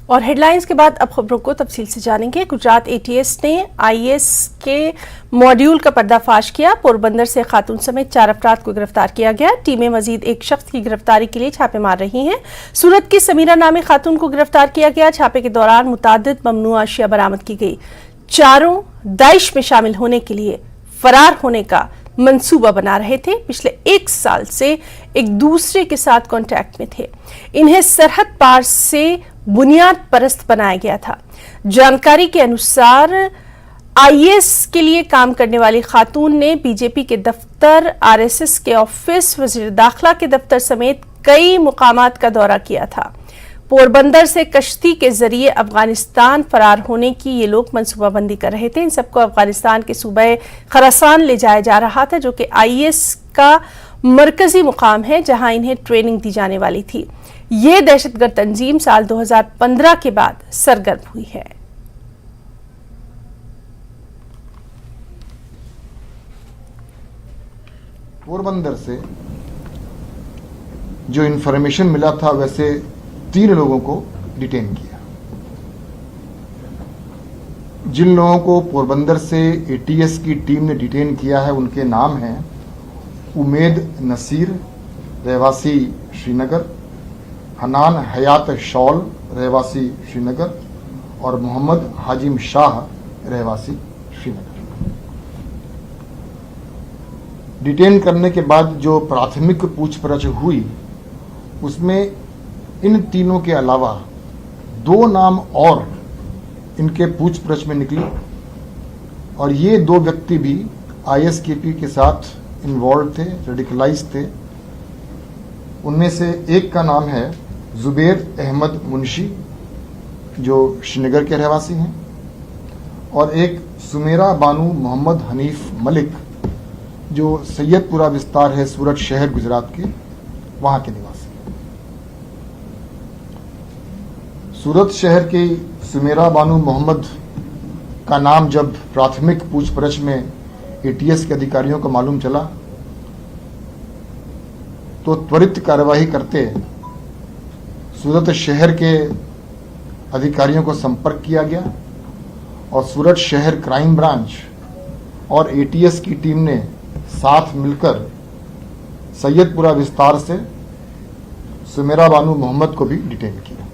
और हेडलाइंस के बाद अब खबरों को तफसील से जानेंगे। गुजरात एटीएस ने आईएएस के मॉड्यूल का पर्दाफाश किया। पोरबंदर से खातून समेत 4 अफराद को गिरफ्तार किया गया। टीमें मजीद एक शख्स की गिरफ्तारी के लिए छापे मार रही हैं। सूरत की समीरा नामी खातून को गिरफ्तार किया गया। छापे के दौरान मुतादिद ममनुआ अशिया बरामद की गई। चारों दाइश में शामिल होने के लिए फरार होने का मंसूबा बना रहे थे। पिछले 1 साल से एक दूसरे के साथ कांटेक्ट में थे। इन्हें सरहद पार से बुनियाद परस्त बनाया गया था। जानकारी के अनुसार आईएएस के लिए काम करने वाली खातून ने बीजेपी के दफ्तर, आरएसएस के ऑफिस, वजीर दाखिला के दफ्तर समेत कई मुकामात का दौरा किया था। पोरबंदर से कश्ती के जरिए अफगानिस्तान फरार होने की ये लोग मंसूबाबंदी कर रहे थे। इन सबको अफगानिस्तान के सूबे खरासान ले जाया जा रहा था, जो कि आईएएस का मरकजी मुकाम है, जहां इन्हें ट्रेनिंग दी जाने वाली थी। ये दहशतगर्द तंजीम साल 2015 के बाद सरगर्म हुई है। पोरबंदर से जो इंफॉर्मेशन मिला था, वैसे 3 लोगों को डिटेन किया। जिन लोगों को पोरबंदर से एटीएस की टीम ने डिटेन किया है, उनके नाम हैं उमेद नसीर, रहवासी श्रीनगर, हनान हयात शौल, रहवासी श्रीनगर, और मोहम्मद हाजिम शाह, रहवासी श्रीनगर। डिटेन करने के बाद जो प्राथमिक पूछपरछ हुई, उसमें इन तीनों के अलावा 2 नाम और इनके पूछपरछ में निकली, और ये 2 व्यक्ति भी आईएसकेपी के साथ इन्वॉल्व थे, रेडिकलाइज थे। उनमें से एक का नाम है जुबैर अहमद मुंशी, जो श्रीनगर के रहवासी हैं, और एक सुमेरा बानू मोहम्मद हनीफ मलिक, जो सैयदपुरा विस्तार है सूरत शहर गुजरात के, वहां के निवासी। सूरत शहर के सुमेरा बानू मोहम्मद का नाम जब प्राथमिक पूछपरछ में एटीएस के अधिकारियों को मालूम चला, तो त्वरित कार्यवाही करते सूरत शहर के अधिकारियों को संपर्क किया गया, और सूरत शहर क्राइम ब्रांच और एटीएस की टीम ने साथ मिलकर सैयदपुरा विस्तार से सुमेरा बानू मोहम्मद को भी डिटेन किया।